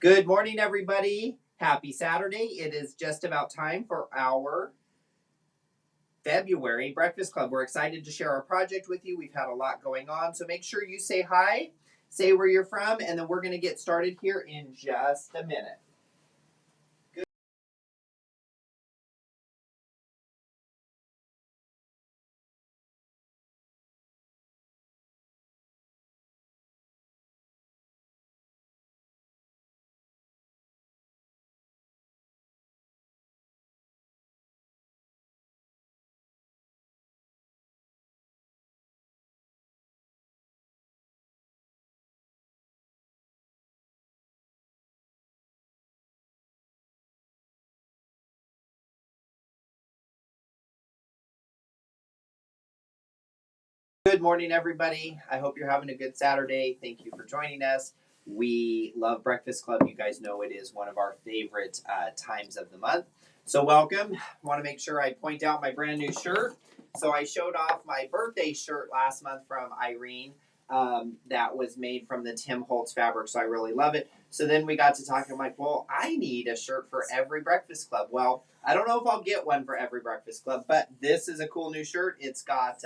Good morning, everybody. Happy Saturday. It is just about time for our February Breakfast Club. We're excited to share our project with you. We've had a lot going on, so make sure you say hi, say where you're from, and then we're going to get started here in just a minute. Good morning, everybody. I hope you're having a good Saturday. Thank you for joining us. We love Breakfast Club. You guys know it is one of our favorite times of the month. So welcome. I want to make sure I point out my brand new shirt. So I showed off my birthday shirt last month from Irene. That was made from the Tim Holtz fabric, so I really love it. So then we got to talking. I'm like, well, I need a shirt for every Breakfast Club. Well, I don't know if I'll get one for every Breakfast Club, but this is a cool new shirt. It's got...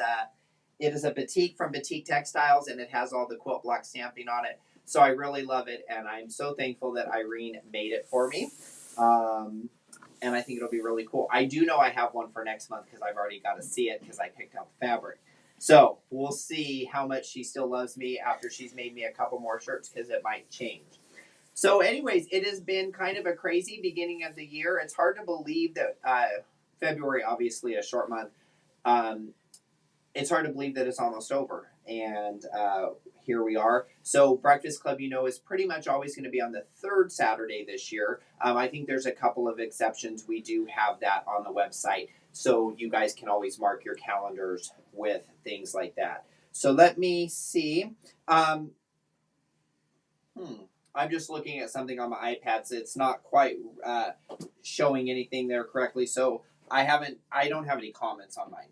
it is a batik from Batik Textiles, and it has all the quilt block stamping on it. So I really love it, and I'm so thankful that Irene made it for me. And I think it'll be really cool. I do know I have one for next month because I've already got to see it because I picked out the fabric. So we'll see how much she still loves me after she's made me a couple more shirts because it might change. So anyways, it has been kind of a crazy beginning of the year. It's hard to believe that February, obviously a short month, it's hard to believe that it's almost over. And here we are. So Breakfast Club, is pretty much always going to be on the third Saturday this year. I think there's a couple of exceptions. We do have that on the website. So you guys can always mark your calendars with things like that. So let me see. I'm just looking at something on my iPad. So it's not quite showing anything there correctly. So I don't have any comments on mine.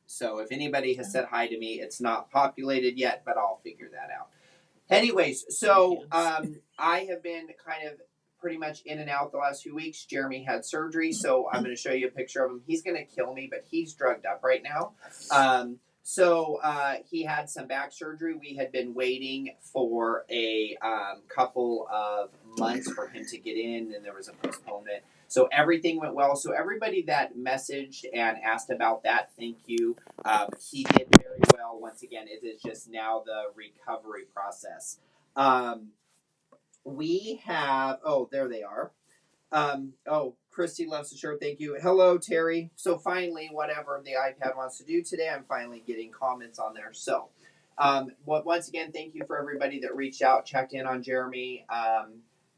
So if anybody has said hi to me, it's not populated yet, but I'll figure that out. Anyways, so I have been kind of pretty much in and out the last few weeks. Jeremy had surgery, so I'm going to show you a picture of him. He's going to kill me, but he's drugged up right now. So he had some back surgery. We had been waiting for a couple of months for him to get in, and there was a postponement. So everything went well. So everybody that messaged and asked about that, thank you. He did very well. Once again, it is just now the recovery process. We have, there they are. Christy loves the shirt. Thank you. Hello, Terry. So finally, whatever the iPad wants to do today, I'm finally getting comments on there. So once again, thank you for everybody that reached out, checked in on Jeremy.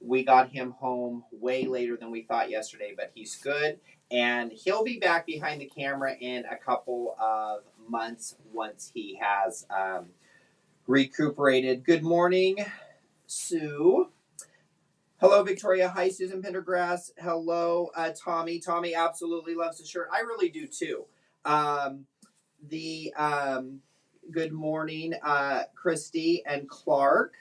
We got him home way later than we thought yesterday, but he's good. And he'll be back behind the camera in a couple of months once he has recuperated. Good morning, Sue. Hello, Victoria. Hi, Susan Pendergrass. Hello, Tommy. Tommy absolutely loves the shirt. I really do, too. Good morning, Christy and Clark.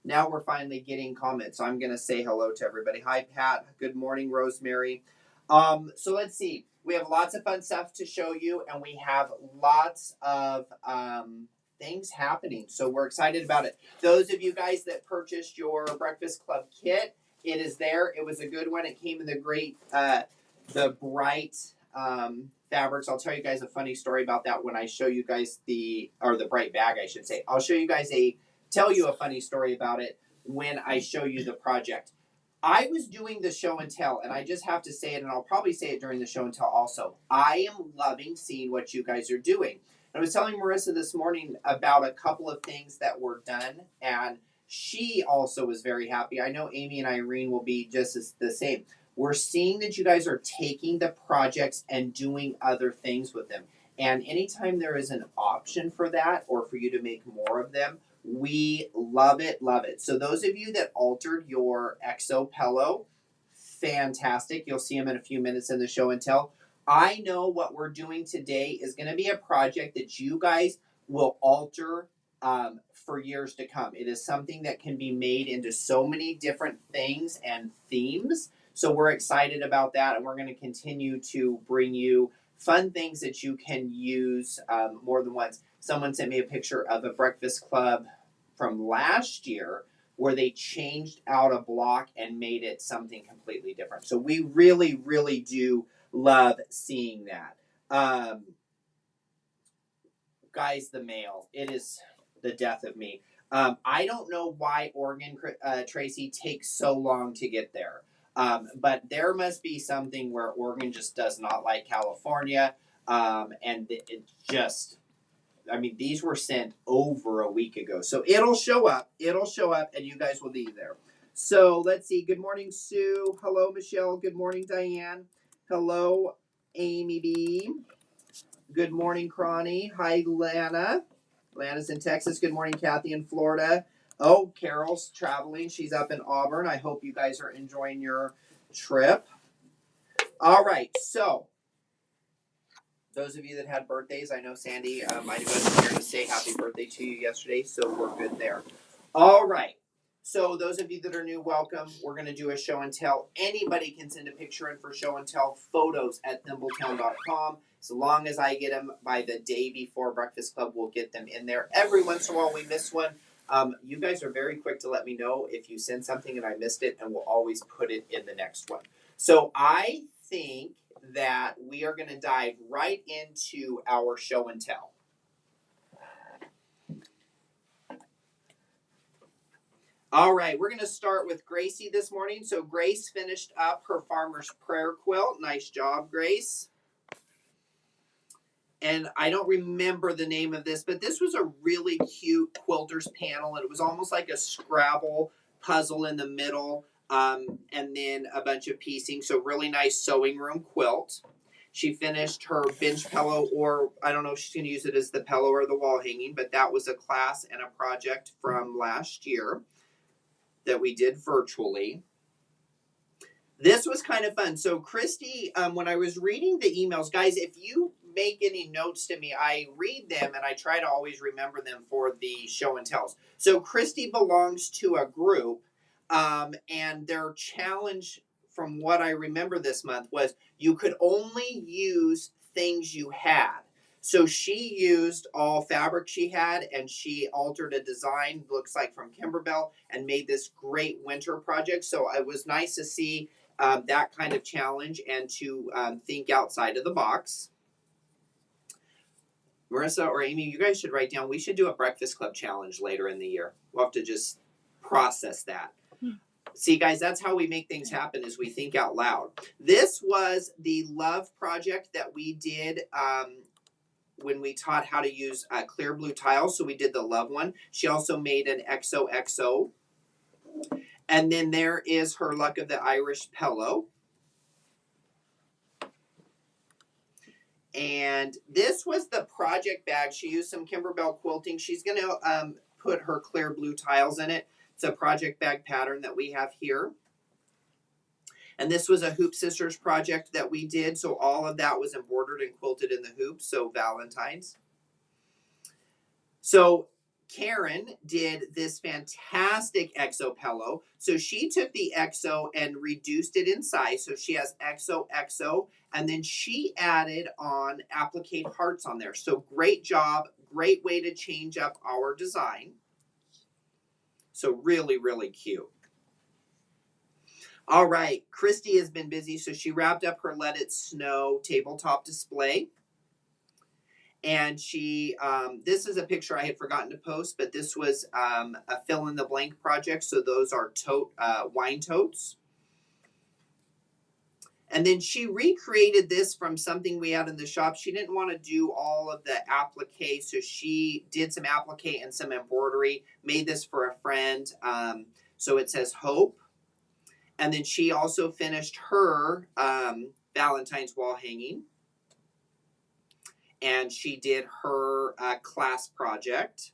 Now we're finally getting comments. So I'm going to say hello to everybody. Hi, Pat. Good morning, Rosemary. So let's see. We have lots of fun stuff to show you, and we have lots of things happening. So we're excited about it. Those of you guys that purchased your Breakfast Club kit, it is there. It was a good one. It came in the great, the bright fabrics. I'll tell you guys a funny story about that when I show you guys the bright bag, I should say. I'll show you guys tell you a funny story about it when I show you the project. I was doing the show and tell, and I just have to say it, and I'll probably say it during the show and tell also. I am loving seeing what you guys are doing. I was telling Marissa this morning about a couple of things that were done, and she also was very happy. I know Amy and Irene will be just the same. We're seeing that you guys are taking the projects and doing other things with them. And anytime there is an option for that or for you to make more of them, we love it, love it. So those of you that altered your EXO pillow, fantastic. You'll see them in a few minutes in the show and tell. I know what we're doing today is going to be a project that you guys will alter for years to come. It is something that can be made into so many different things and themes. So we're excited about that, and we're going to continue to bring you fun things that you can use more than once. Someone sent me a picture of a breakfast club from last year where they changed out a block and made it something completely different. So we really, really do love seeing that. Guys, the mail, it is the death of me. I don't know why Oregon, Tracy, takes so long to get there. But there must be something where Oregon just does not like California. And it just, I mean, these were sent over a week ago. So it'll show up. It'll show up, and you guys will be there. So let's see. Good morning, Sue. Hello, Michelle. Good morning, Diane. Hello, Amy B. Good morning, Cronny. Hi, Lana. Lana's in Texas. Good morning, Kathy in Florida. Oh, Carol's traveling. She's up in Auburn. I hope you guys are enjoying your trip. All right, so those of you that had birthdays, I know Sandy might have been here to say happy birthday to you yesterday, so we're good there. All right. So those of you that are new, welcome. We're going to do a show and tell. Anybody can send a picture in for show and tell photos at thimbletown.com. As long as I get them by the day before Breakfast Club, we'll get them in there. Every once in a while we miss one. You guys are very quick to let me know if you send something and I missed it, and we'll always put it in the next one. So I think that we are going to dive right into our show and tell. All right, we're going to start with Gracie this morning. So Grace finished up her Farmer's Prayer quilt. Nice job, Grace. And I don't remember the name of this, but this was a really cute quilter's panel. And it was almost like a Scrabble puzzle in the middle, and then a bunch of piecing. So really nice sewing room quilt. She finished her bench pillow, or I don't know if she's going to use it as the pillow or the wall hanging, but that was a class and a project from last year that we did virtually. This was kind of fun. So Christy, when I was reading the emails, guys, if you make any notes to me, I read them and I try to always remember them for the show and tells. So Christy belongs to a group, and their challenge, from what I remember this month, was you could only use things you had. So she used all fabric she had, and she altered a design, looks like from Kimberbell, and made this great winter project. So it was nice to see that kind of challenge and to think outside of the box. Marissa or Amy, you guys should write down, we should do a Breakfast Club challenge later in the year. We'll have to just process that. See, guys, that's how we make things happen, is we think out loud. This was the love project that we did when we taught how to use clear blue tiles. So we did the love one. She also made an XOXO. And then there is her Luck of the Irish pillow. And this was the project bag. She used some Kimberbell quilting. She's going to put her clear blue tiles in it. It's a project bag pattern that we have here. And this was a Hoop Sisters project that we did. So all of that was embroidered and quilted in the hoops. So Valentine's. So Karen did this fantastic XO pillow. So she took the XO and reduced it in size. So she has XOXO. And then she added on applique hearts on there. So great job. Great way to change up our design. So really, really cute. All right, Christy has been busy, so she wrapped up her Let It Snow tabletop display. And she, this is a picture I had forgotten to post, but this was a fill-in-the-blank project, so those are wine totes. And then she recreated this from something we had in the shop. She didn't want to do all of the applique, so she did some applique and some embroidery, made this for a friend. So it says Hope. And then she also finished her Valentine's wall hanging. And she did her class project.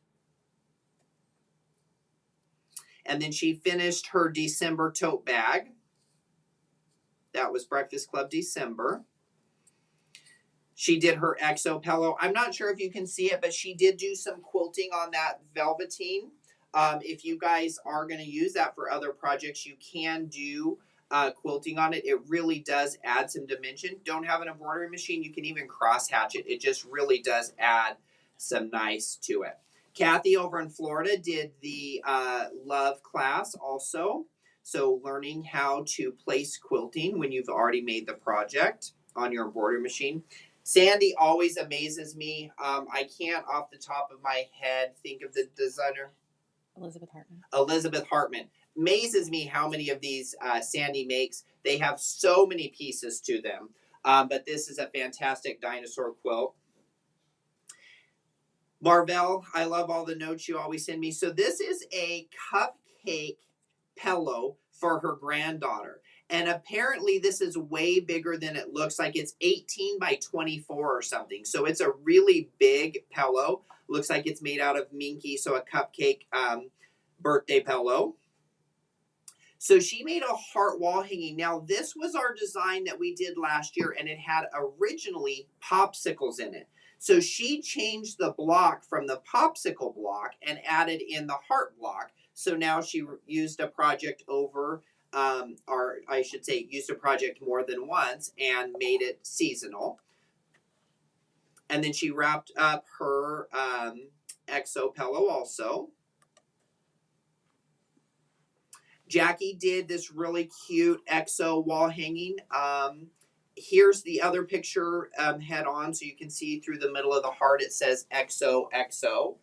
And then she finished her December tote bag. That was Breakfast Club December. She did her exo pillow. I'm not sure if you can see it, but she did do some quilting on that velveteen. If you guys are going to use that for other projects, you can do quilting on it. It really does add some dimension. Don't have an embroidery machine, you can even cross hatch it. It just really does add some nice to it. Kathy over in Florida did the love class also. So learning how to place quilting when you've already made the project on your embroidery machine. Sandy always amazes me. I can't off the top of my head think of the designer. Elizabeth Hartman. Amazes me how many of these Sandy makes. They have so many pieces to them. But this is a fantastic dinosaur quilt. Marvell, I love all the notes you always send me. So this is a cupcake pillow for her granddaughter. And apparently this is way bigger than it looks like. It's 18 by 24 or something. So it's a really big pillow. Looks like it's made out of minky, so a cupcake birthday pillow. So she made a heart wall hanging. Now this was our design that we did last year, and it had originally popsicles in it. So she changed the block from the popsicle block and added in the heart block. So now she used a project over, or I should say used a project more than once and made it seasonal. And then she wrapped up her exo pillow also. Jackie did this really cute exo wall hanging. Here's the other picture head on, so you can see through the middle of the heart it says XOXO.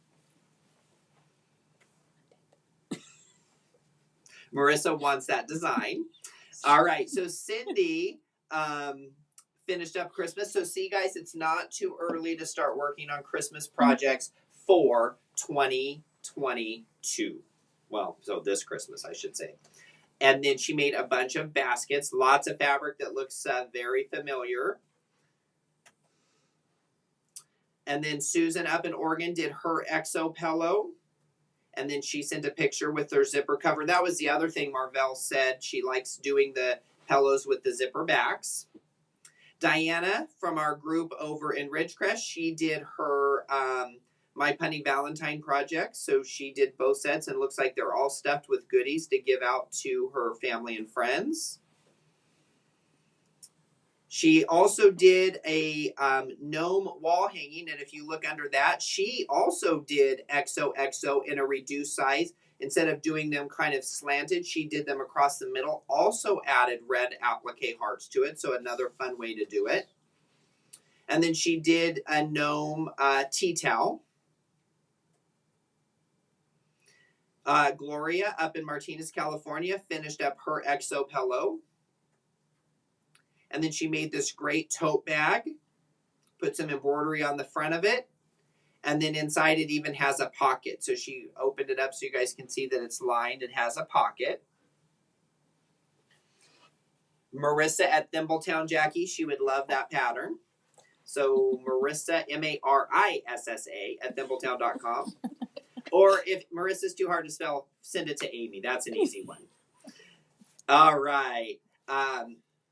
Marissa wants that design. All right, so Cindy finished up Christmas. So see, guys, it's not too early to start working on Christmas projects for 2022. Well, so this Christmas, I should say. And then she made a bunch of baskets, lots of fabric that looks very familiar. And then Susan up in Oregon did her exo pillow. And then she sent a picture with her zipper cover. That was the other thing Marvell said. She likes doing the pillows with the zipper backs. Diana from our group over in Ridgecrest, she did her My Punny Valentine project. So she did both sets, and looks like they're all stuffed with goodies to give out to her family and friends. She also did a gnome wall hanging, and if you look under that, she also did XOXO in a reduced size. Instead of doing them kind of slanted, she did them across the middle. Also added red applique hearts to it, so another fun way to do it. And then she did a gnome tea towel. Gloria up in Martinez, California, finished up her exo pillow. And then she made this great tote bag, put some embroidery on the front of it, and then inside it even has a pocket. So she opened it up so you guys can see that it's lined and has a pocket. Marissa at Thimbletown, Jackie, she would love that pattern. So Marissa, Marissa, at thimbletown.com. Or if Marissa's too hard to spell, send it to Amy. That's an easy one. All right.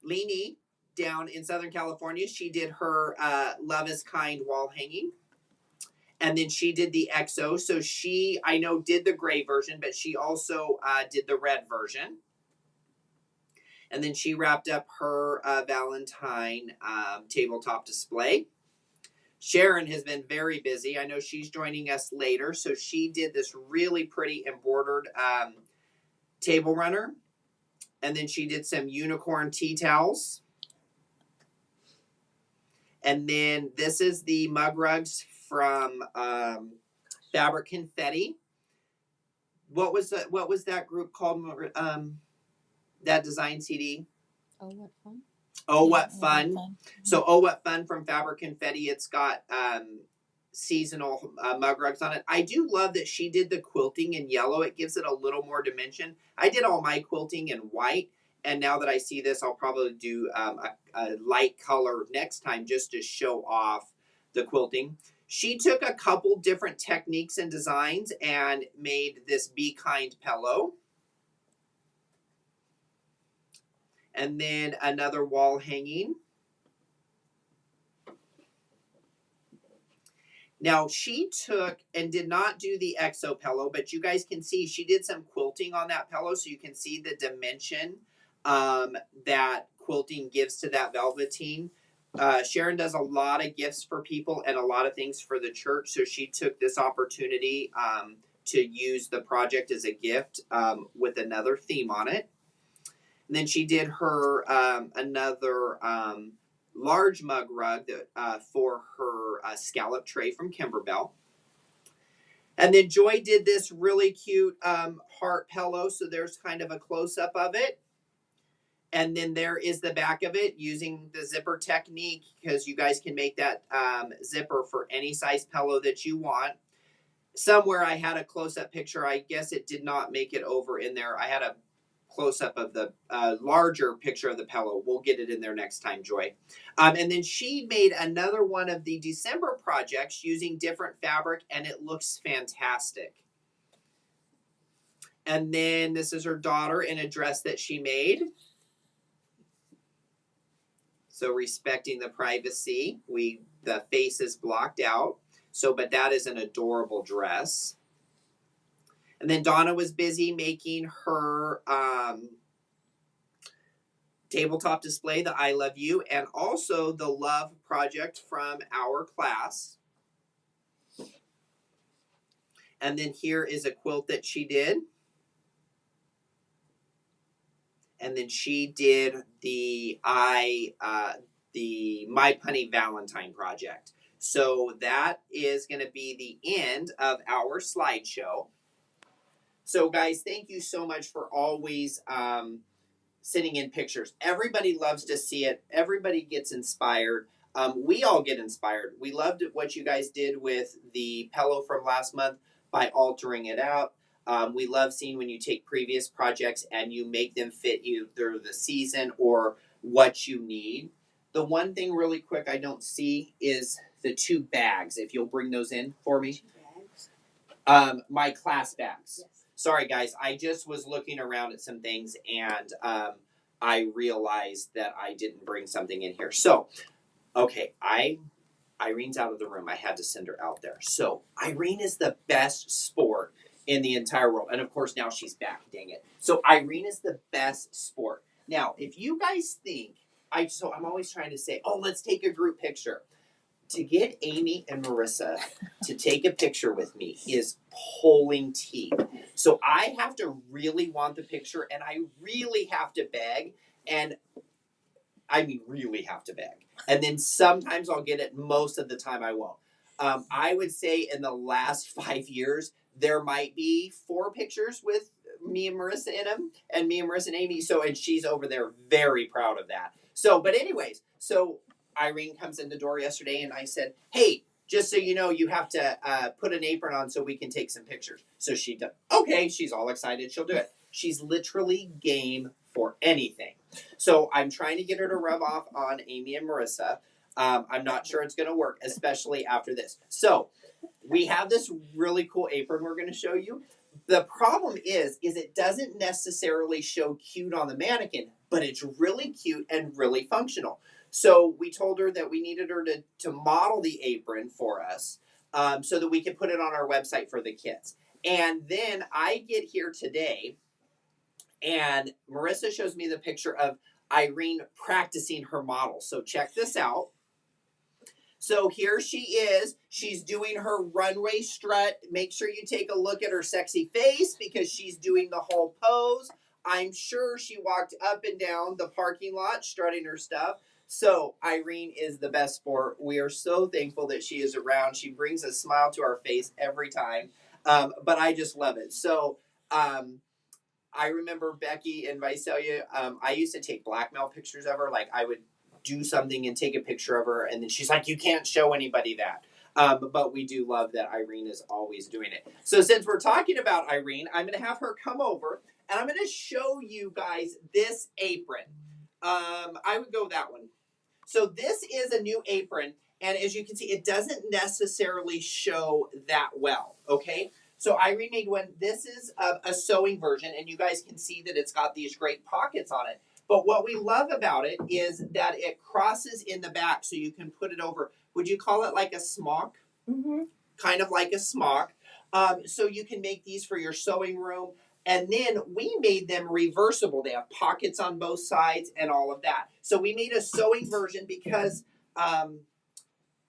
Leanie down in Southern California, she did her Love is Kind wall hanging. And then she did the XO. So she, I know, did the gray version, but she also did the red version. And then she wrapped up her Valentine tabletop display. Sharon has been very busy. I know she's joining us later. So she did this really pretty embroidered table runner. And then she did some unicorn tea towels. And then this is the mug rugs from Fabric Confetti. What was that group called? That design CD? Oh, what fun! Oh, what fun! So, oh, what fun from Fabric Confetti. It's got seasonal mug rugs on it. I do love that she did the quilting in yellow. It gives it a little more dimension. I did all my quilting in white, and now that I see this, I'll probably do a light color next time just to show off the quilting. She took a couple different techniques and designs and made this Be Kind pillow. And then another wall hanging. Now, she took and did not do the exo pillow, but you guys can see she did some quilting on that pillow, so you can see the dimension that quilting gives to that velveteen. Sharon does a lot of gifts for people and a lot of things for the church, so she took this opportunity to use the project as a gift with another theme on it. And then she did her another large mug rug that, for her scallop tray from Kimberbell. And then Joy did this really cute heart pillow. So there's kind of a close-up of it. And then there is the back of it using the zipper technique, because you guys can make that zipper for any size pillow that you want. Somewhere I had a close-up picture. I guess it did not make it over in there. I had a close-up of the larger picture of the pillow. We'll get it in there next time, Joy. And then she made another one of the December projects using different fabric, and it looks fantastic. And then this is her daughter in a dress that she made. So respecting the privacy, the face is blocked out. So, but that is an adorable dress. And then Donna was busy making her tabletop display, the I Love You, and also the love project from our class. And then here is a quilt that she did. And then she did the My Punny Valentine project. So that is going to be the end of our slideshow. So guys, thank you so much for always sending in pictures. Everybody loves to see it. Everybody gets inspired. We all get inspired. We loved what you guys did with the pillow from last month by altering it out. We love seeing when you take previous projects and you make them fit either the season or what you need. The one thing really quick I don't see is the 2 bags. If you'll bring those in for me. 2 bags? My class bags. Yes. Sorry, guys. I just was looking around at some things, and I realized that I didn't bring something in here. So, okay, Irene's out of the room. I had to send her out there. So, Irene is the best sport in the entire world. And, of course, now she's back. Dang it. So, Irene is the best sport. Now, if you guys think, I'm always trying to say, oh, let's take a group picture. To get Amy and Marissa to take a picture with me is pulling teeth. So I have to really want the picture, and I really have to beg, and I mean really have to beg. And then sometimes I'll get it. Most of the time I won't. I would say in the last 5 years, there might be 4 pictures with me and Marissa in them, and me and Marissa and Amy. So, and she's over there very proud of that. So, but anyways, so Irene comes in the door yesterday, and I said, hey, just so you know, you have to put an apron on so we can take some pictures. So she does. Okay, she's all excited. She'll do it. She's literally game for anything. So I'm trying to get her to rub off on Amy and Marissa. I'm not sure it's going to work, especially after this. So we have this really cool apron we're going to show you. The problem is it doesn't necessarily show cute on the mannequin, but it's really cute and really functional. So we told her that we needed her to model the apron for us so that we could put it on our website for the kids. And then I get here today, and Marissa shows me the picture of Irene practicing her model. So check this out. So here she is. She's doing her runway strut. Make sure you take a look at her sexy face because she's doing the whole pose. I'm sure she walked up and down the parking lot strutting her stuff. So Irene is the best sport. We are so thankful that she is around. She brings a smile to our face every time. But I just love it. So I remember Becky and Visalia. I used to take blackmail pictures of her. Like I would do something and take a picture of her, and then she's like, you can't show anybody that. But we do love that Irene is always doing it. So since we're talking about Irene, I'm going to have her come over, and I'm going to show you guys this apron. I would go that one. So this is a new apron, and as you can see, it doesn't necessarily show that well, okay? So Irene made one. This is a sewing version, and you guys can see that it's got these great pockets on it. But what we love about it is that it crosses in the back, so you can put it over. Would you call it like a smock? kind of like a smock. So you can make these for your sewing room. And then we made them reversible. They have pockets on both sides and all of that. So we made a sewing version because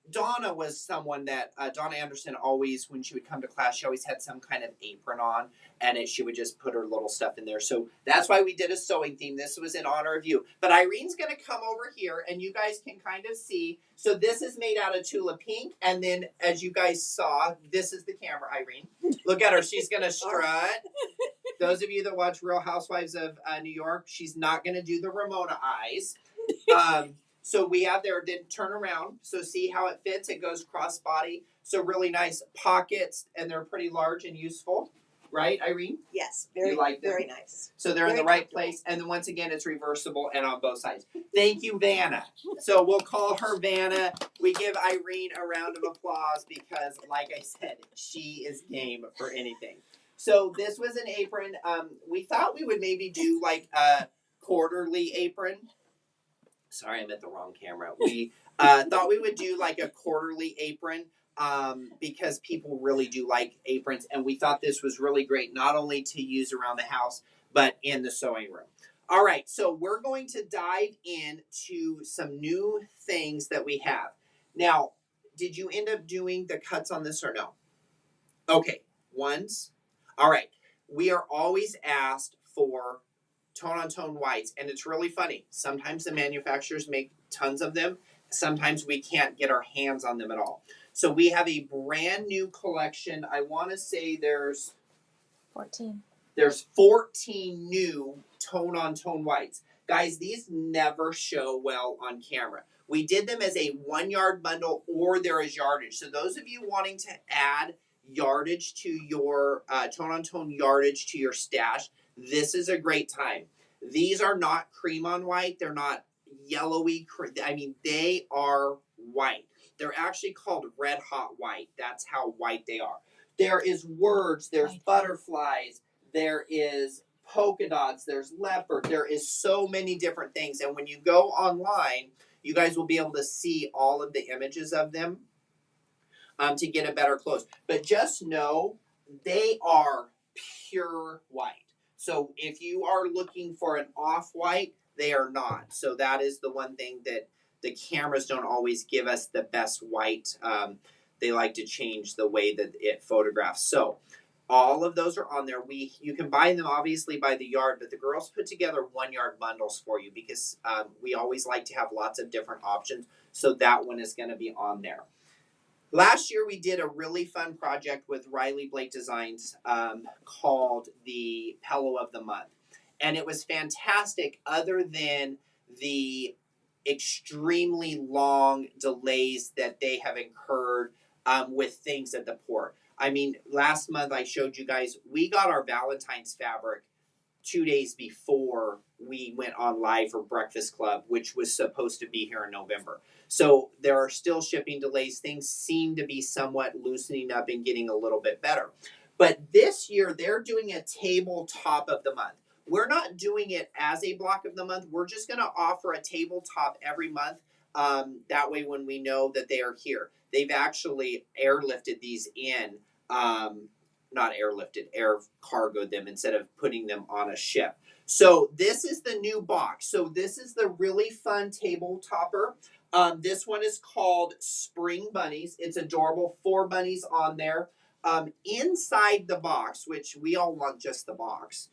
Donna was someone that Donna Anderson always, when she would come to class, she always had some kind of apron on, and she would just put her little stuff in there. So that's why we did a sewing theme. This was in honor of you. But Irene's going to come over here, and you guys can kind of see. So this is made out of Tula Pink, and then as you guys saw, this is the camera, Irene. Look at her. She's going to strut. Those of you that watch Real Housewives of New York, she's not going to do the Ramona eyes. So we have there, then turn around. So see how it fits. It goes crossbody. So really nice pockets, and they're pretty large and useful. Right, Irene? Yes, very, like very nice. So they're in the right place. And then once again, it's reversible and on both sides. Thank you, Vanna. So we'll call her Vanna. We give Irene a round of applause because, like I said, she is game for anything. So this was an apron. We thought we would maybe do like a quarterly apron. Sorry, I'm at the wrong camera. We thought we would do like a quarterly apron because people really do like aprons. And we thought this was really great, not only to use around the house, but in the sewing room. All right, so we're going to dive into some new things that we have. Now, did you end up doing the cuts on this or no? Okay, ones. All right, we are always asked for tone-on-tone whites, and it's really funny. Sometimes the manufacturers make tons of them. Sometimes we can't get our hands on them at all. So we have a brand new collection. I want to say there's 14. There's 14 new tone-on-tone whites. Guys, these never show well on camera. We did them as a 1 yard bundle, or there is yardage. So those of you wanting to add yardage to your tone-on-tone yardage to your stash, this is a great time. These are not cream on white. They're not yellowy. I mean, they are white. They're actually called red hot white. That's how white they are. There is words. There's butterflies. There is polka dots. There's leopard. There is so many different things. And when you go online, you guys will be able to see all of the images of them to get a better close. But just know they are pure white. So if you are looking for an off-white, they are not. So that is the one thing that the cameras don't always give us the best white. They like to change the way that it photographs. So all of those are on there. You can buy them obviously by the yard, but the girls put together 1 yard bundles for you because we always like to have lots of different options. So that one is going to be on there. Last year, we did a really fun project with Riley Blake Designs called the Pillow of the Month. And it was fantastic other than the extremely long delays that they have incurred with things at the port. I mean, last month I showed you guys, we got our Valentine's fabric 2 days before we went on live for Breakfast Club, which was supposed to be here in November. So there are still shipping delays. Things seem to be somewhat loosening up and getting a little bit better. But this year, they're doing a tabletop of the month. We're not doing it as a block of the month. We're just going to offer a tabletop every month. That way, when we know that they are here, they've actually airlifted these in. Not airlifted, air cargoed them instead of putting them on a ship. So this is the new box. So this is the really fun table topper. This one is called Spring Bunnies. It's adorable. 4 bunnies on there. Inside the box, which we all want just the box.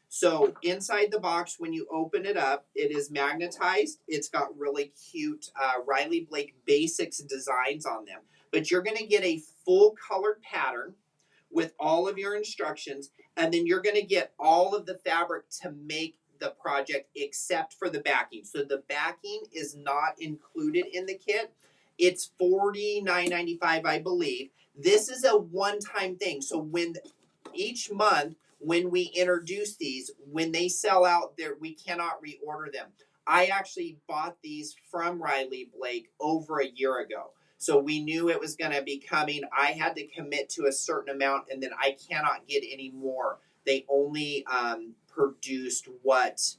So inside the box, when you open it up, it is magnetized. It's got really cute Riley Blake Basics designs on them. But you're going to get a full colored pattern with all of your instructions, and then you're going to get all of the fabric to make the project except for the backing. So the backing is not included in the kit. It's $49.95, I believe. This is a one-time thing. So when each month when we introduce these, when they sell out, there we cannot reorder them. I actually bought these from Riley Blake over a year ago. So we knew it was going to be coming. I had to commit to a certain amount, and then I cannot get any more. They only produced what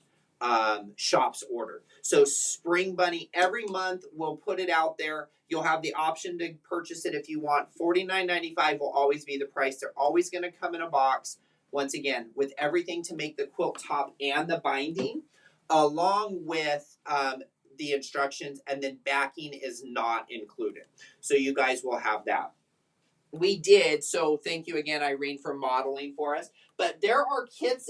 shops ordered. So Spring Bunny, every month we'll put it out there. You'll have the option to purchase it if you want. $49.95 will always be the price. They're always going to come in a box. Once again, with everything to make the quilt top and the binding, along with the instructions, and then backing is not included. So you guys will have that. We did, so thank you again, Irene, for modeling for us. But there are kits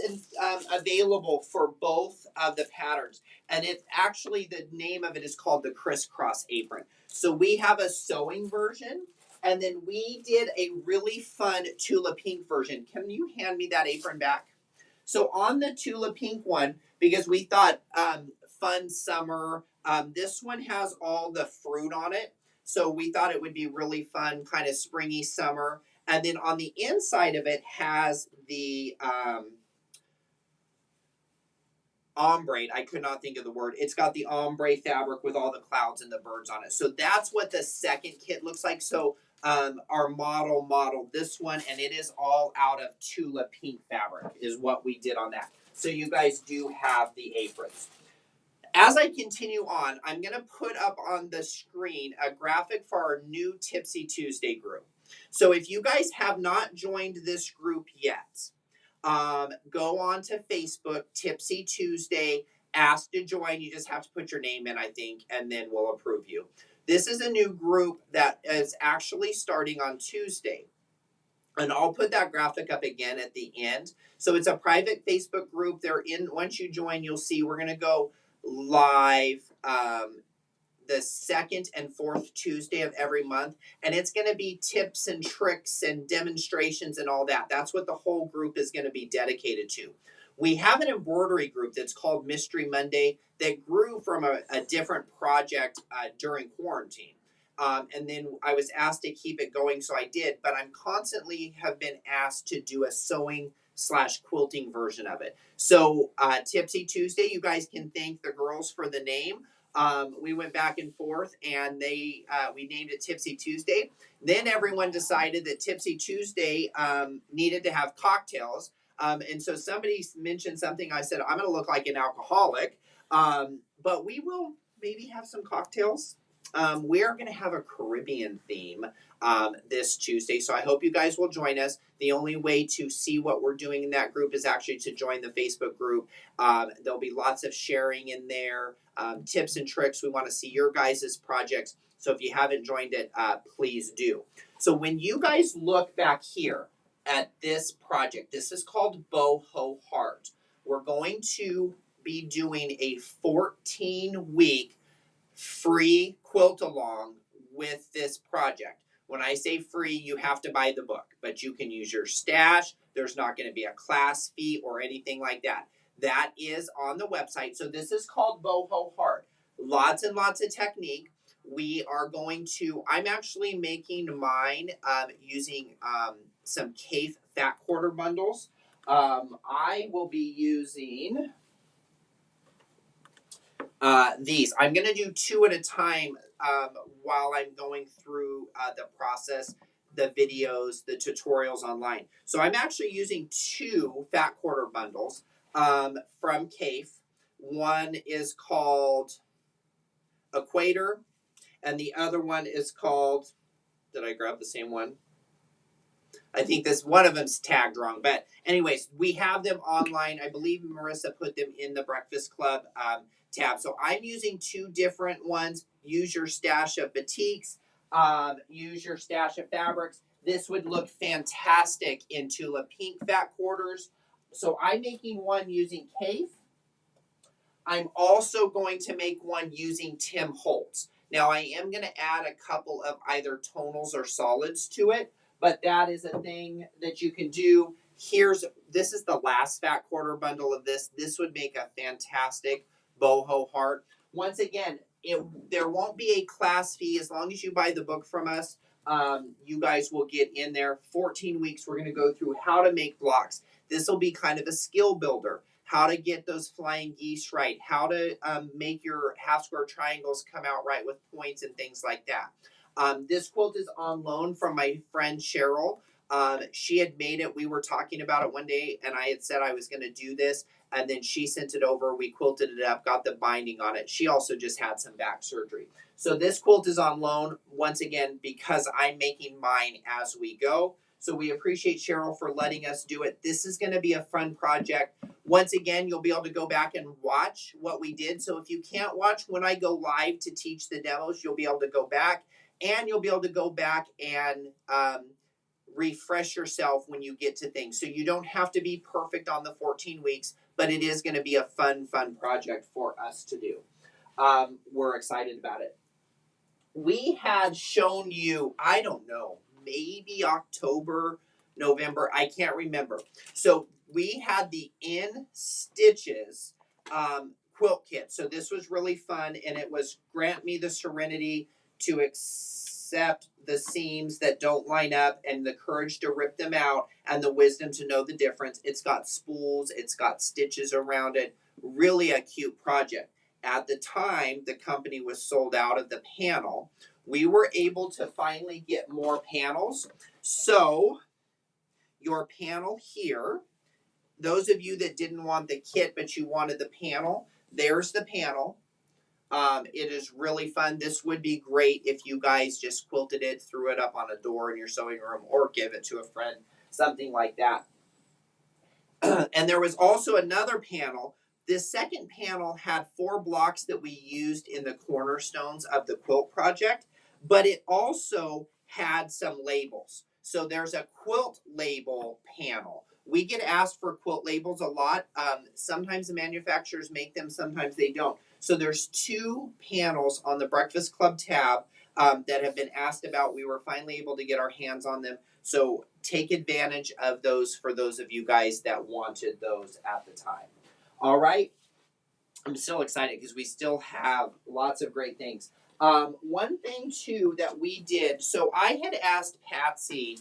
available for both of the patterns, and it's actually, the name of it is called the crisscross apron. So we have a sewing version, and then we did a really fun Tula Pink version. Can you hand me that apron back? So on the Tula Pink one, because we thought fun summer, this one has all the fruit on it. So we thought it would be really fun, kind of springy summer. And then on the inside of it has the ombre. I could not think of the word. It's got the ombre fabric with all the clouds and the birds on it. So that's what the second kit looks like. So our model modeled this one, and it is all out of Tula Pink fabric is what we did on that. So you guys do have the aprons. As I continue on, I'm going to put up on the screen a graphic for our new Tipsy Tuesday group. So if you guys have not joined this group yet, go on to Facebook, Tipsy Tuesday, ask to join. You just have to put your name in, I think, and then we'll approve you. This is a new group that is actually starting on Tuesday. And I'll put that graphic up again at the end. So it's a private Facebook group. They're in. Once you join, you'll see we're going to go live the second and fourth Tuesday of every month, and it's going to be tips and tricks and demonstrations and all that. That's what the whole group is going to be dedicated to. We have an embroidery group that's called Mystery Monday that grew from a different project during quarantine. And then I was asked to keep it going, so I did, but I'm constantly have been asked to do a sewing / quilting version of it. So Tipsy Tuesday, you guys can thank the girls for the name. We went back and forth, and we named it Tipsy Tuesday. Then everyone decided that Tipsy Tuesday needed to have cocktails. And so somebody mentioned something. I said, I'm going to look like an alcoholic, but we will maybe have some cocktails. We're going to have a Caribbean theme this Tuesday, so I hope you guys will join us. The only way to see what we're doing in that group is actually to join the Facebook group. There'll be lots of sharing in there, tips and tricks. We want to see your guys' projects, so if you haven't joined it, please do. So when you guys look back here at this project, this is called Boho Heart. We're going to be doing a 14-week free quilt along with this project. When I say free, you have to buy the book, but you can use your stash. There's not going to be a class fee or anything like that. That is on the website. So this is called Boho Heart. Lots and lots of technique. We are going to, I'm actually making mine using some Kauffman fat quarter bundles. I will be using these. I'm going to do two at a time while I'm going through the process, the videos, the tutorials online. So I'm actually using two fat quarter bundles from Kauffman. One is called Equator, and the other one is called, did I grab the same one? I think this one of them's tagged wrong, but anyways, we have them online. I believe Marissa put them in the Breakfast Club tab. So I'm using two different ones. Use your stash of batiks. Use your stash of fabrics. This would look fantastic in Tula Pink fat quarters. So I'm making one using Kauffman. I'm also going to make one using Tim Holtz. Now I am going to add a couple of either tonals or solids to it, but that is a thing that you can do. This is the last fat quarter bundle of this. This would make a fantastic boho heart. Once again, there won't be a class fee as long as you buy the book from us. You guys will get in there. 14 weeks, we're going to go through how to make blocks. This will be kind of a skill builder. How to get those flying geese right, how to make your half square triangles come out right with points and things like that. This quilt is on loan from my friend Cheryl. She had made it. We were talking about it one day, and I had said I was going to do this. and then she sent it over. We quilted it up, got the binding on it. She also just had some back surgery. So this quilt is on loan, once again, because I'm making mine as we go. So we appreciate Cheryl for letting us do it. This is going to be a fun project. Once again, you'll be able to go back and watch what we did. So if you can't watch when I go live to teach the demos, you'll be able to go back, and you'll be able to go back and refresh yourself when you get to things. So you don't have to be perfect on the 14 weeks, but it is going to be a fun project for us to do. We're excited about it. We had shown you, I don't know, maybe October, November, I can't remember. So we had the In Stitches quilt kit. So this was really fun, and it was grant me the serenity to accept the seams that don't line up and the courage to rip them out and the wisdom to know the difference. It's got spools, it's got stitches around it. Really a cute project. At the time, the company was sold out of the panel. We were able to finally get more panels. So your panel here, those of you that didn't want the kit but you wanted the panel, there's the panel. It is really fun. This would be great if you guys just quilted it, threw it up on a door in your sewing room, or give it to a friend, something like that. And there was also another panel. This second panel had 4 blocks that we used in the cornerstones of the quilt project, but it also had some labels. So there's a quilt label panel. We get asked for quilt labels a lot. Sometimes the manufacturers make them, sometimes they don't. So there's 2 panels on the Breakfast Club tab that have been asked about. We were finally able to get our hands on them. So take advantage of those for those of you guys that wanted those at the time. All right. I'm still excited because we still have lots of great things. One thing, too, that we did. So I had asked Patsy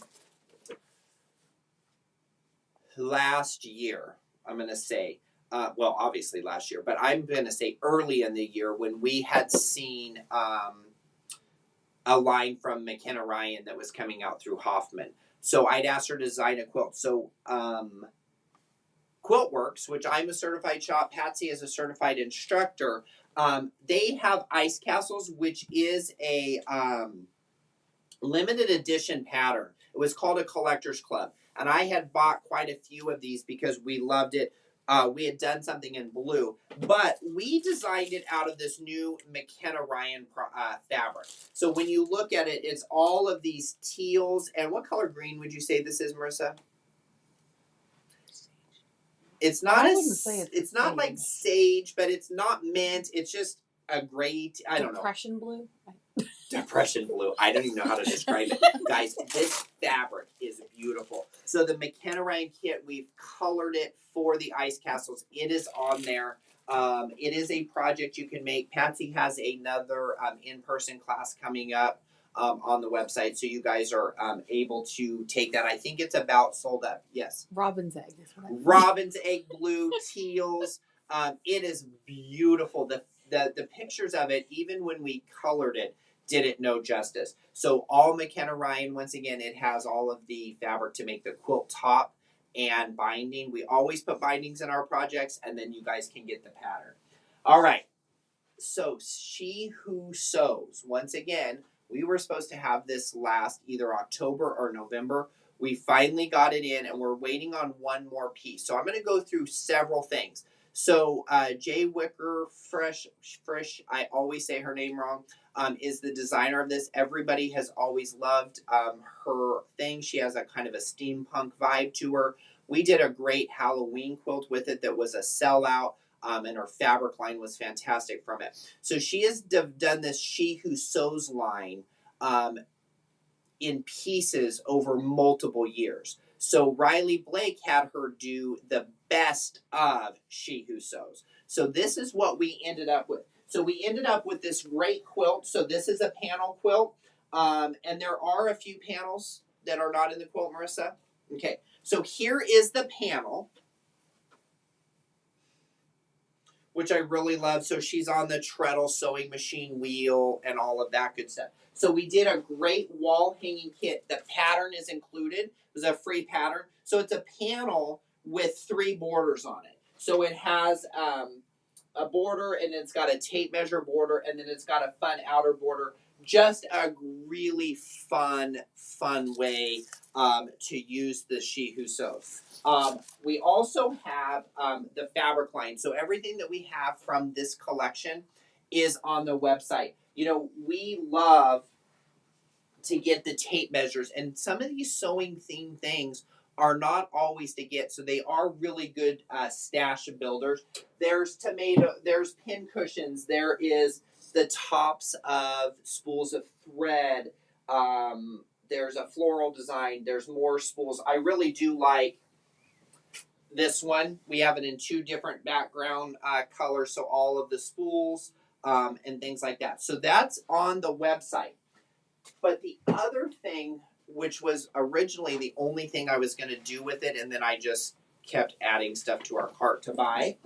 last year, I'm going to say, well, obviously last year, but I'm going to say early in the year when we had seen a line from McKenna Ryan that was coming out through Kauffman. So I'd asked her to design a quilt. So QuiltWorks, which I'm a certified shop, Patsy is a certified instructor. They have ice castles, which is a limited edition pattern. It was called a Collector's Club. And I had bought quite a few of these because we loved it. We had done something in blue, but we designed it out of this new McKenna Ryan fabric. So when you look at it, it's all of these teals. And what color green would you say this is, Marissa? It's not it's not like sage, but it's not mint. It's just a gray. I don't know. Depression blue. Depression blue. I don't even know how to describe it. Guys, this fabric is beautiful. So the McKenna Ryan kit, we've colored it for the ice castles. It is on there. It is a project you can make. Patsy has another in-person class coming up on the website, so you guys are able to take that. I think it's about sold out. Yes. Robin's egg. Robin's egg blue, teals. It is beautiful. The pictures of it, even when we colored it, did it no justice. So all McKenna Ryan, once again, it has all of the fabric to make the quilt top and binding. We always put bindings in our projects, and then you guys can get the pattern. All right. So She Who Sews. Once again, we were supposed to have this last either October or November. We finally got it in, and we're waiting on one more piece. So I'm going to go through several things. So Jay Wicker Fresh, I always say her name wrong, is the designer of this. Everybody has always loved her thing. She has a kind of a steampunk vibe to her. We did a great Halloween quilt with it that was a sellout, and her fabric line was fantastic from it. So she has done this She Who Sews line in pieces over multiple years. So Riley Blake had her do the best of She Who Sews. So this is what we ended up with. So we ended up with this great quilt. So this is a panel quilt. And there are a few panels that are not in the quilt, Marissa. Okay. So here is the panel, which I really love. So she's on the treadle sewing machine wheel and all of that good stuff. So we did a great wall hanging kit. The pattern is included. It was a free pattern. So it's a panel with 3 borders on it. So it has a border, and it's got a tape measure border, and then it's got a fun outer border. Just a really fun way to use the She Who Sews. We also have the fabric line. So everything that we have from this collection is on the website. You know, we love to get the tape measures, and some of these sewing theme things are not always to get, so they are really good stash builders. There's there's pin cushions, there is the tops of spools of thread, there's a floral design, there's more spools. I really do like this one. We have it in 2 different background colors, so all of the spools and things like that. So that's on the website. But the other thing, which was originally the only thing I was going to do with it, and then I just kept adding stuff to our cart to buy,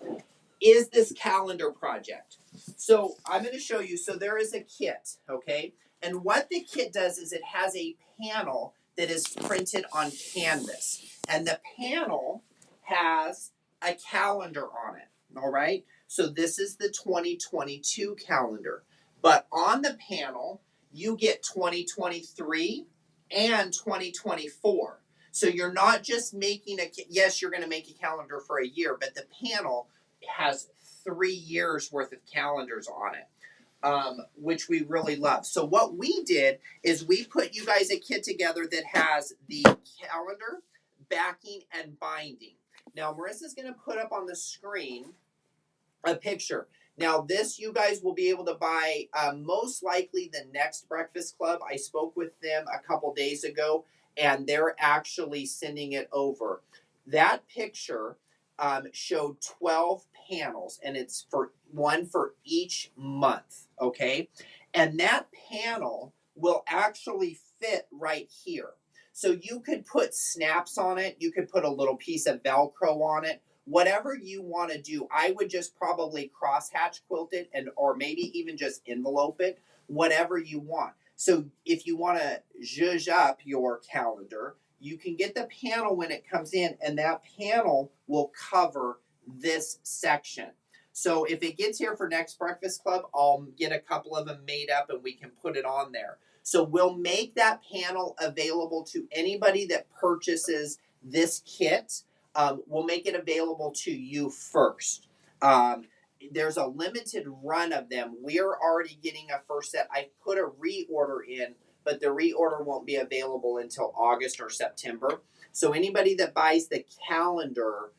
is this calendar project. So I'm going to show you. So there is a kit, okay? And what the kit does is it has a panel that is printed on canvas. And the panel has a calendar on it, all right? So this is the 2022 calendar. But on the panel, you get 2023 and 2024. So you're not just making yes, you're going to make a calendar for a year, but the panel has 3 years worth of calendars on it, which we really love. So what we did is we put you guys a kit together that has the calendar, backing, and binding. Now Marissa's going to put up on the screen a picture. Now this you guys will be able to buy most likely the next Breakfast Club. I spoke with them a couple days ago, and they're actually sending it over. That picture showed 12 panels, and it's for one for each month, okay? And that panel will actually fit right here. So you could put snaps on it, you could put a little piece of Velcro on it, whatever you want to do. I would just probably crosshatch quilt it, and or maybe even just envelope it, whatever you want. So if you want to zhuzh up your calendar, you can get the panel when it comes in, and that panel will cover this section. So if it gets here for next Breakfast Club, I'll get a couple of them made up and we can put it on there. So we'll make that panel available to anybody that purchases this kit. We'll make it available to you first. There's a limited run of them. We're already getting a first set. I put a reorder in, but the reorder won't be available until August or September. So anybody that buys the calendar,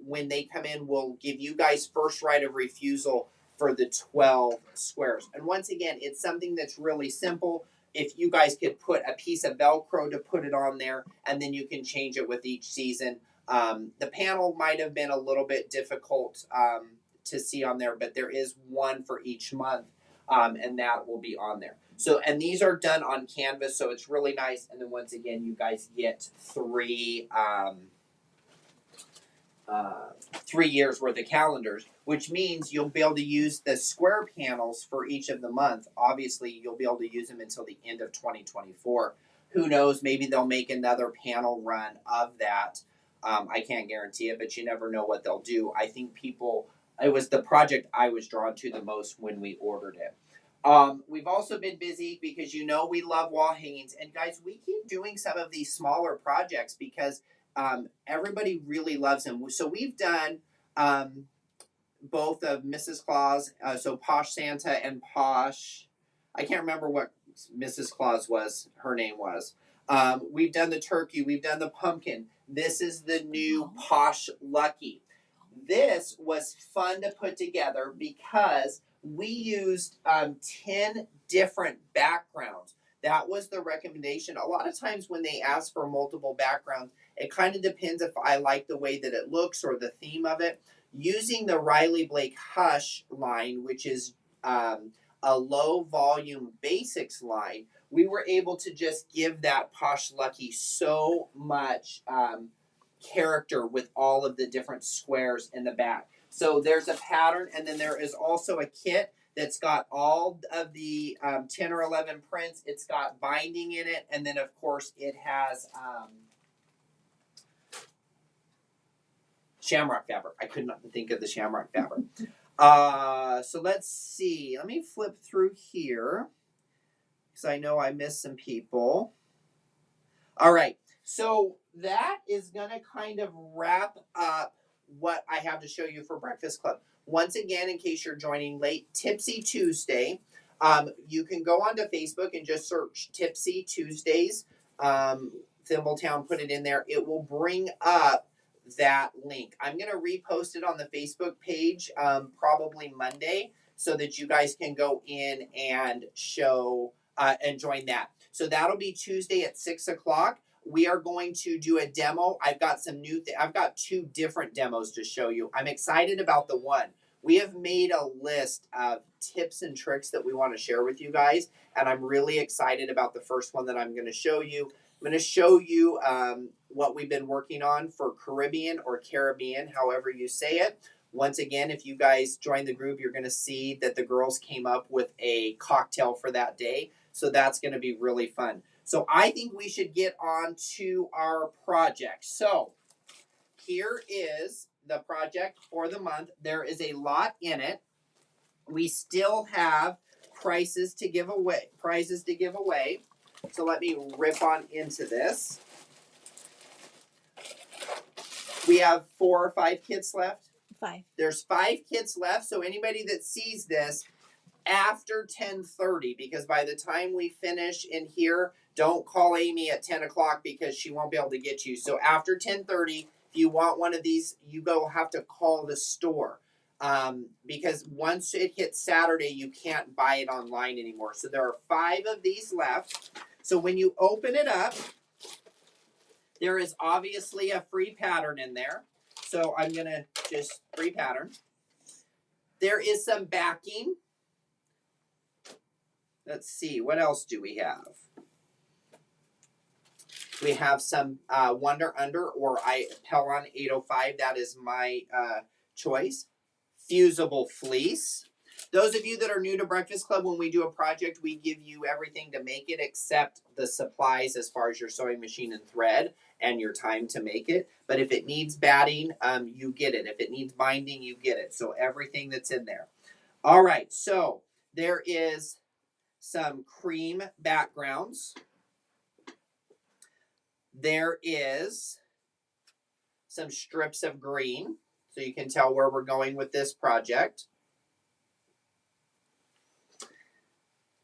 when they come in, will give you guys first right of refusal for the 12 squares. And once again, it's something that's really simple. If you guys could put a piece of Velcro to put it on there, and then you can change it with each season. The panel might have been a little bit difficult to see on there, but there is one for each month, and that will be on there. So, and these are done on canvas, so it's really nice. And then once again, you guys get 3 years worth of calendars, which means you'll be able to use the square panels for each of the month. Obviously, you'll be able to use them until the end of 2024. Who knows? Maybe they'll make another panel run of that. I can't guarantee it, but you never know what they'll do. I think it was the project I was drawn to the most when we ordered it. We've also been busy because we love wall hangings. And guys, we keep doing some of these smaller projects because everybody really loves them. So we've done both of Mrs. Claus, so Posh Santa and Posh, I can't remember what Mrs. Claus her name was. We've done the turkey, we've done the pumpkin. This is the new Posh Lucky. This was fun to put together because we used 10 different backgrounds. That was the recommendation. A lot of times when they ask for multiple backgrounds, it kind of depends if I like the way that it looks or the theme of it. Using the Riley Blake Hush line, which is a low volume basics line, we were able to just give that Posh Lucky so much character with all of the different squares in the back. So there's a pattern, and then there is also a kit that's got all of the 10 or 11 prints. It's got binding in it, and then of course it has Shamrock fabric. I could not think of the shamrock fabric. So let's see. Let me flip through here because I know I missed some people. All right. So that is going to kind of wrap up what I have to show you for Breakfast Club. Once again, in case you're joining late, Tipsy Tuesday. You can go onto Facebook and just search Tipsy Tuesdays. Thimbletown put it in there. It will bring up that link. I'm going to repost it on the Facebook page probably Monday so that you guys can go in and show and join that. So that'll be Tuesday at 6 o'clock. We are going to do a demo. I've got some new I've got 2 different demos to show you. I'm excited about the one. We have made a list of tips and tricks that we want to share with you guys, and I'm really excited about the first one that I'm going to show you. I'm going to show you what we've been working on for Caribbean or Caribbean, however you say it. Once again, if you guys join the group, you're going to see that the girls came up with a cocktail for that day. So that's going to be really fun. So I think we should get on to our project. So here is the project for the month. There is a lot in it. We still have prizes to give away. So let me rip on into this. We have 4 or 5 kits left. 5. There's 5 kits left. So anybody that sees this after 10:30, because by the time we finish in here, don't call Amy at 10 o'clock because she won't be able to get you. So after 10:30, if you want one of these, you have to call the store. Because once it hits Saturday, you can't buy it online anymore. So there are 5 of these left. So when you open it up, there is obviously a free pattern in there. So I'm going to just free pattern. There is some backing. Let's see, what else do we have? We have some Wonder Under or Pellon 805. That is my choice. Fusible fleece. Those of you that are new to Breakfast Club, when we do a project, we give you everything to make it except the supplies as far as your sewing machine and thread and your time to make it. But if it needs batting, you get it. If it needs binding, you get it. So everything that's in there. All right, so there is some cream backgrounds. There is some strips of green, so you can tell where we're going with this project.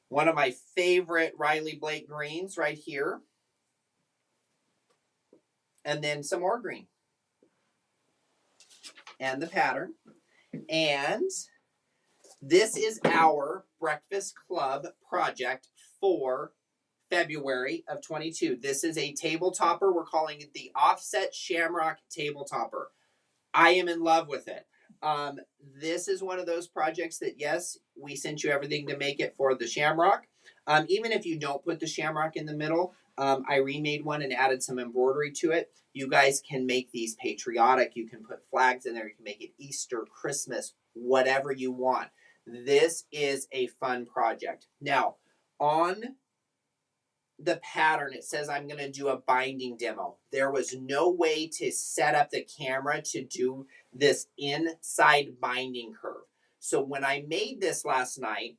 One of my favorite Riley Blake greens right here. And then some more green. And the pattern. And this is our Breakfast Club project for February of 22. This is a table topper. We're calling it the Offset Shamrock Table Topper. I am in love with it. This is one of those projects that, yes, we sent you everything to make it for the shamrock. Even if you don't put the shamrock in the middle, I remade one and added some embroidery to it. You guys can make these patriotic. You can put flags in there. You can make it Easter, Christmas, whatever you want. This is a fun project. Now, on the pattern, it says I'm going to do a binding demo. There was no way to set up the camera to do this inside binding curve. So when I made this last night,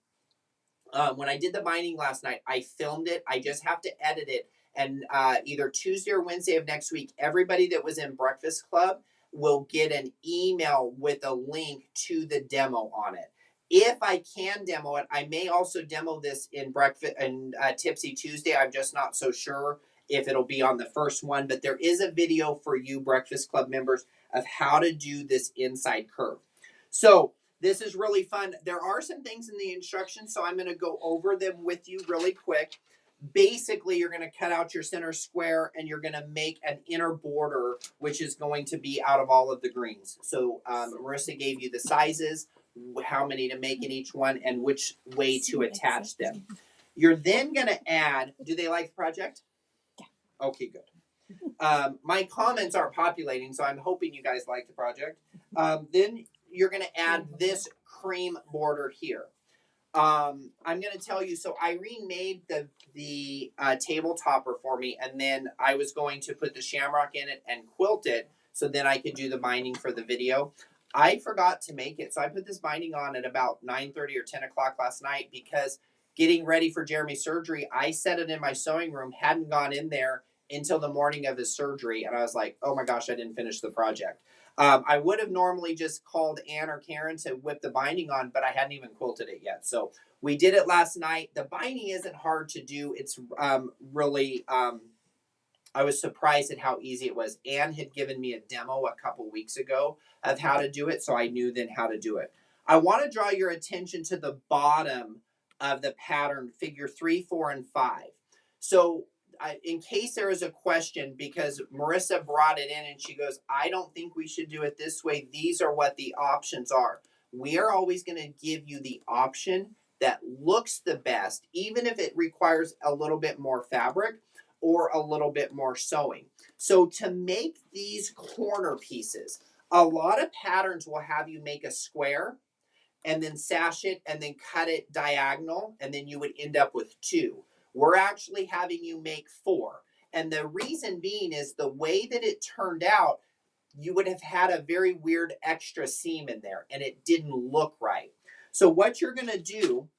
when I did the binding last night, I filmed it. I just have to edit it. And either Tuesday or Wednesday of next week, everybody that was in Breakfast Club will get an email with a link to the demo on it. If I can demo it, I may also demo this in Breakfast and Tipsy Tuesday. I'm just not so sure if it'll be on the first one, but there is a video for you Breakfast Club members of how to do this inside curve. So this is really fun. There are some things in the instructions, so I'm going to go over them with you really quick. Basically, you're going to cut out your center square and you're going to make an inner border, which is going to be out of all of the greens. So Marissa gave you the sizes, how many to make in each one, and which way to attach them. You're then going to add, do they like the project? Yeah. Okay, good. My comments aren't populating, so I'm hoping you guys like the project. Then you're going to add this cream border here. I'm going to tell you, so Irene made the table topper for me, and then I was going to put the shamrock in it and quilt it. so then I could do the binding for the video. I forgot to make it, so I put this binding on at about 9:30 or 10 o'clock last night because getting ready for Jeremy's surgery, I set it in my sewing room, hadn't gone in there until the morning of his surgery, and I was like, oh my gosh, I didn't finish the project. I would have normally just called Ann or Karen to whip the binding on, but I hadn't even quilted it yet. So we did it last night. The binding isn't hard to do. It's really, I was surprised at how easy it was. Ann had given me a demo a couple weeks ago of how to do it, so I knew then how to do it. I want to draw your attention to the bottom of the pattern, figure 3, 4, and 5. So in case there is a question, because Marissa brought it in and she goes, I don't think we should do it this way. These are what the options are. We are always going to give you the option that looks the best, even if it requires a little bit more fabric or a little bit more sewing. So to make these corner pieces, a lot of patterns will have you make a square and then sash it and then cut it diagonal, and then you would end up with 2. We're actually having you make 4. And the reason being is the way that it turned out, you would have had a very weird extra seam in there and it didn't look right. So what you're going to do,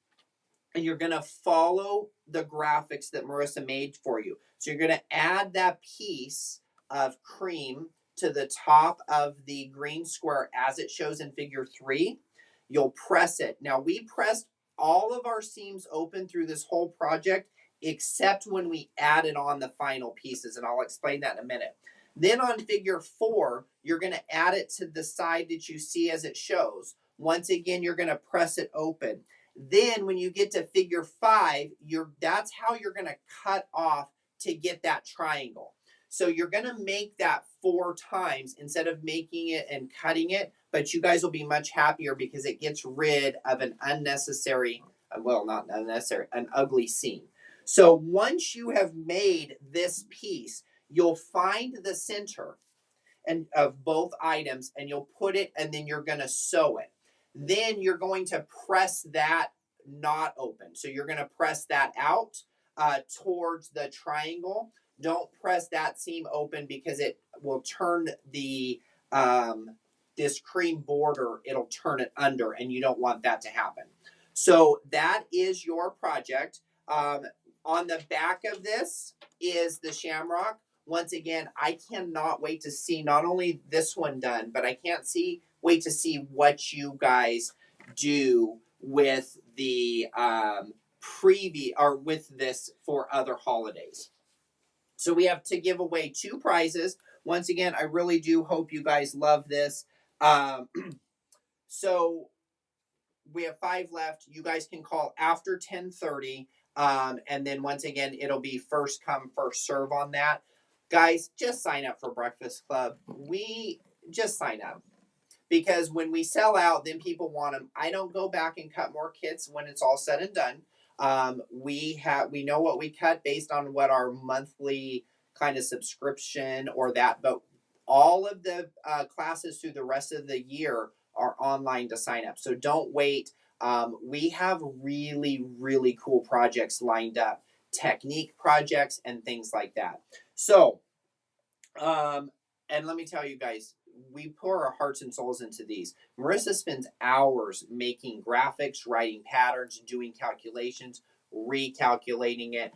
and you're going to follow the graphics that Marissa made for you. So you're going to add that piece of cream to the top of the green square as it shows in figure 3. You'll press it. Now we pressed all of our seams open through this whole project except when we added on the final pieces, and I'll explain that in a minute. Then on figure 4, you're going to add it to the side that you see as it shows. Once again, you're going to press it open. Then when you get to figure 5, that's how you're going to cut off to get that triangle. So you're going to make that 4 times instead of making it and cutting it, but you guys will be much happier because it gets rid of an unnecessary, well, not unnecessary, an ugly seam. So once you have made this piece, you'll find the center and of both items and you'll put it, and then you're going to sew it. Then you're going to press that knot open. So you're going to press that out towards the triangle. Don't press that seam open because it will turn the this cream border, it'll turn it under, and you don't want that to happen. So that is your project. On the back of this is the shamrock. Once again, I cannot wait to see not only this one done, but I can't wait to see what you guys do with the preview or with this for other holidays. So we have to give away 2 prizes. Once again, I really do hope you guys love this. So we have 5 left. You guys can call after 10:30. And then once again, it'll be first come, first serve on that. Guys, just sign up for Breakfast Club. We just sign up. Because when we sell out, then people want them. I don't go back and cut more kits when it's all said and done. We know what we cut based on what our monthly kind of subscription or that. But all of the classes through the rest of the year are online to sign up. So don't wait. We have really, really cool projects lined up, technique projects and things like that. So, and let me tell you guys, we pour our hearts and souls into these. Marissa spends hours making graphics, writing patterns, doing calculations, recalculating it.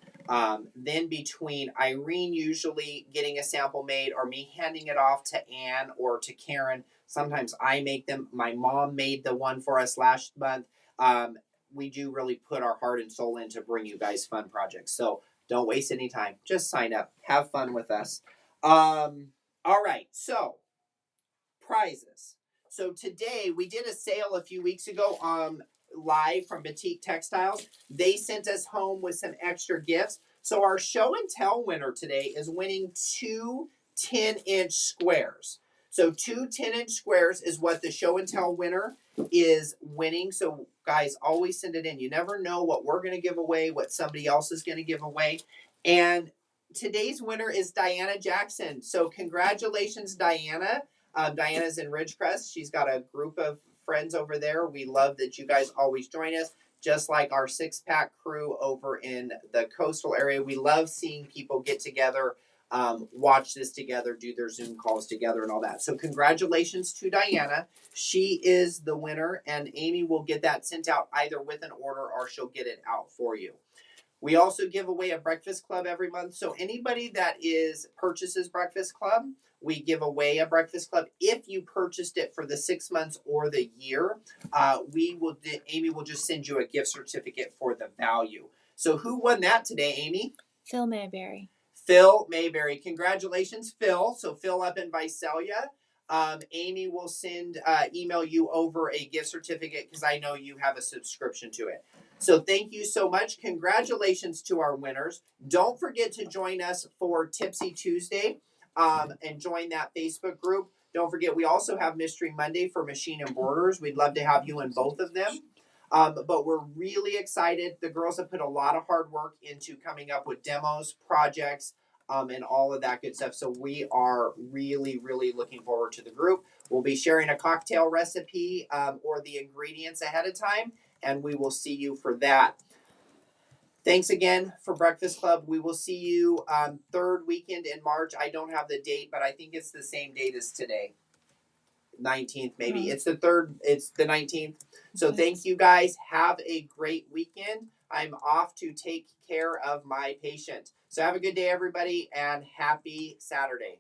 Then between Irene usually getting a sample made or me handing it off to Ann or to Karen, sometimes I make them. My mom made the one for us last month. We do really put our heart and soul in to bring you guys fun projects. So don't waste any time. Just sign up. Have fun with us. All right. So prizes. So today we did a sale a few weeks ago live from Boutique Textiles. They sent us home with some extra gifts. So our show and tell winner today is winning 2 10-inch squares. So 2 10-inch squares is what the show and tell winner is winning. So guys, always send it in. You never know what we're going to give away, what somebody else is going to give away. And today's winner is Diana Jackson. So congratulations, Diana. Diana's in Ridgecrest. She's got a group of friends over there. We love that you guys always join us, just like our 6-pack crew over in the coastal area. We love seeing people get together watch this together, do their Zoom calls together and all that. So congratulations to Diana. She is the winner, and Amy will get that sent out either with an order or she'll get it out for you. We also give away a Breakfast Club every month. So anybody that purchases Breakfast Club, we give away a Breakfast Club. If you purchased it for the 6 months or the year, Amy will just send you a gift certificate for the value. So who won that today, Amy? Phil Mayberry. Phil Mayberry. Congratulations, Phil. So Phil up in Visalia. Amy will email you over a gift certificate because I know you have a subscription to it. So thank you so much. Congratulations to our winners. Don't forget to join us for Tipsy Tuesday and join that Facebook group. Don't forget, we also have Mystery Monday for Machine Embroiderers. We'd love to have you in both of them. But we're really excited. The girls have put a lot of hard work into coming up with demos, projects, and all of that good stuff. So we are really, really looking forward to the group. We'll be sharing a cocktail recipe or the ingredients ahead of time, and we will see you for that. Thanks again for Breakfast Club. We will see you third weekend in March. I don't have the date, but I think it's the same date as today. 19th maybe. It's the 19th. So thank you guys. Have a great weekend. I'm off to take care of my patient. So have a good day, everybody, and happy Saturday.